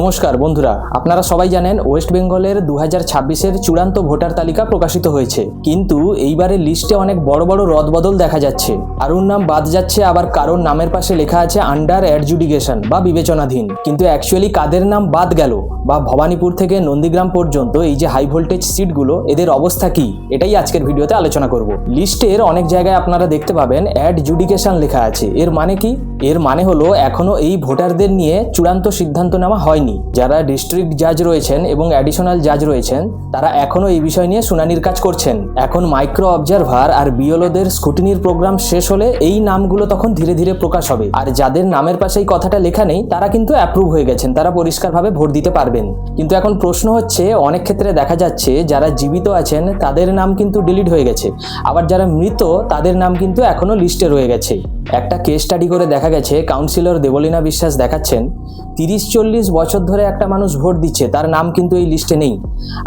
নমস্কার বন্ধুরা, আপনারা সবাই জানেন ওয়েস্ট বেঙ্গলের 2026-এর চূড়ান্ত ভোটার তালিকা প্রকাশিত হয়েছে। কিন্তু এইবারের লিস্টে অনেক বড় বড় রদবদল দেখা যাচ্ছে। কারোর নাম বাদ যাচ্ছে, আবার কারোর নামের পাশে লেখা আছে আন্ডার অ্যাডজুডিকেশন বা বিবেচনাধীন। কিন্তু অ্যাকচুয়ালি কাদের নাম বাদ গেল বা ভবানীপুর থেকে নন্দীগ্রাম পর্যন্ত এই যে হাই ভোল্টেজ সিটগুলো, এদের অবস্থা কি, এটাই আজকের ভিডিওতে আলোচনা করব। লিস্টের অনেক জায়গায় আপনারা দেখতে পাবেন অ্যাডজুডিকেশন লেখা আছে। এর মানে কি? এর মানে হলো এখনো এই ভোটারদের নিয়ে চূড়ান্ত সিদ্ধান্ত নেওয়া হয়নি। যারা ডিস্ট্রিক্ট জাজ রয়েছেন এবং অ্যাডিশনাল জাজ রয়েছেন তারা এখনো এই বিষয় নিয়ে শুনানির কাজ করছেন। এখন মাইক্রো অবজারভার আর বিএলওদের স্ক্রুটিনির প্রোগ্রাম শেষ হলে এই নামগুলো তখন ধীরে ধীরে প্রকাশ হবে। আর যাদের নামের পাশে এই কথাটা লেখা নেই তারা কিন্তু অ্যাপ্রুভ হয়ে গেছেন, তারা পরিষ্কারভাবে ভোট দিতে পারবেন। কিন্তু এখন প্রশ্ন হচ্ছে, অনেক ক্ষেত্রে দেখা যাচ্ছে যারা জীবিত আছেন তাদের নাম কিন্তু ডিলিট হয়ে গেছে, আবার যারা মৃত তাদের নাম কিন্তু এখনো লিস্টে রয়ে গেছে। একটা কেস স্টাডি করে দেখা গেছে, কাউন্সিলর দেবলীনা বিশ্বাস দেখাচ্ছেন 30-40 বছর ধরে একটা মানুষ ভোট দিচ্ছে, তার নাম কিন্তু এই লিস্টে নেই।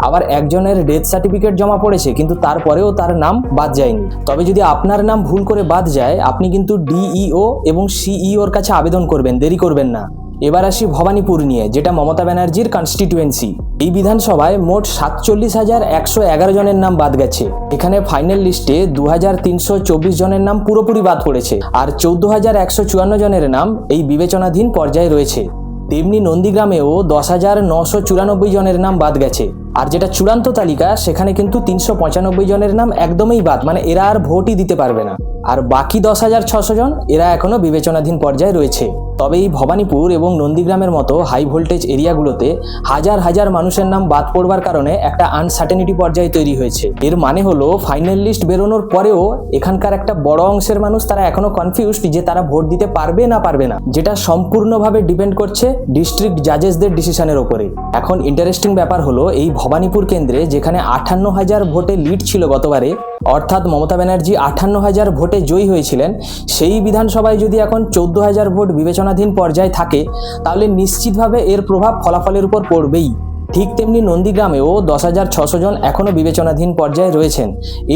আবার একজনের ডেথ সার্টিফিকেট জমা পড়েছে কিন্তু তারপরেও তার নাম বাদ যায়নি। তবে যদি আপনার নাম ভুল করে বাদ যায়, আপনি কিন্তু ডিইও এবং সিইওর কাছে আবেদন করবেন, দেরি করবেন না। এবার আসি ভবানীপুর নিয়ে, যেটা মমতা ব্যানার্জির কনস্টিটিউয়েন্সি। এই বিধানসভায় মোট 47,111 জনের নাম বাদ গেছে। এখানে ফাইনাল লিস্টে 2,324 জনের নাম পুরোপুরি বাদ পড়েছে, আর 14,154 জনের নাম এই বিবেচনাধীন পর্যায়ে রয়েছে। তেমনি নন্দীগ্রামেও 10,994 জনের নাম বাদ গেছে। আর যেটা চূড়ান্ত তালিকা, সেখানে কিন্তু 395 জনের নাম একদমই বাদ, মানে এরা আর ভোটই দিতে পারবে না। আর বাকি 10,600 জন এরা এখনো বিবেচনাধীন পর্যায়ে রয়েছে। তবে এই ভবানীপুর এবং নন্দীগ্রামের মতো হাই ভোল্টেজ এরিয়াগুলোতে হাজার হাজার মানুষের নাম বাদ পড়বার কারণে একটা আনসার্টেনিটি পর্যায়ে তৈরি হয়েছে। এর মানে হলো ফাইনাল লিস্ট বেরোনোর পরেও এখানকার একটা বড় অংশের মানুষ তারা এখনো কনফিউজড যে তারা ভোট দিতে পারবে না পারবে না, যেটা সম্পূর্ণভাবে ডিপেন্ড করছে ডিস্ট্রিক্ট জাজেসদের ডিসিশনের ওপরে। এখন ইন্টারেস্টিং ব্যাপার হলো, এই ভবানীপুর কেন্দ্রে যেখানে 58,000 ভোটে লিড ছিল গতবারে, অর্থাৎ মমতা ব্যানার্জি 58,000 ভোটে জয়ী হয়েছিলেন, সেই বিধানসভায় যদি এখন 14,000 ভোট বিবেচনাধীন পর্যায়ে থাকে তাহলে নিশ্চিতভাবে এর প্রভাব ফলাফলের উপর পড়বেই। ঠিক তেমনি নন্দীগ্রামেও 10,600 জন এখনও বিবেচনাধীন পর্যায়ে রয়েছেন,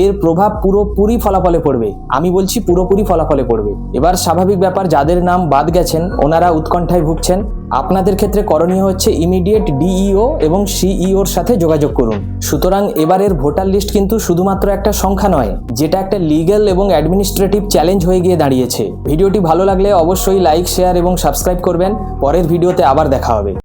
এর প্রভাব পুরোপুরি ফলাফলে পড়বে। আমি বলছি পুরোপুরি ফলাফলে পড়বে। এবার স্বাভাবিক ব্যাপার, যাদের নাম বাদ গেছেন ওনারা উৎকণ্ঠায় ভুগছেন। আপনাদের ক্ষেত্রে করণীয় হচ্ছে ইমিডিয়েট ডিইও এবং সিইওর সাথে যোগাযোগ করুন। সুতরাং এবারের ভোটার লিস্ট কিন্তু শুধুমাত্র একটা সংখ্যা নয়, যেটা একটা লিগ্যাল এবং অ্যাডমিনিস্ট্রেটিভ চ্যালেঞ্জ হয়ে গিয়ে দাঁড়িয়েছে। ভিডিওটি ভালো লাগলে অবশ্যই লাইক, শেয়ার এবং সাবস্ক্রাইব করবেন। পরের ভিডিওতে আবার দেখা হবে।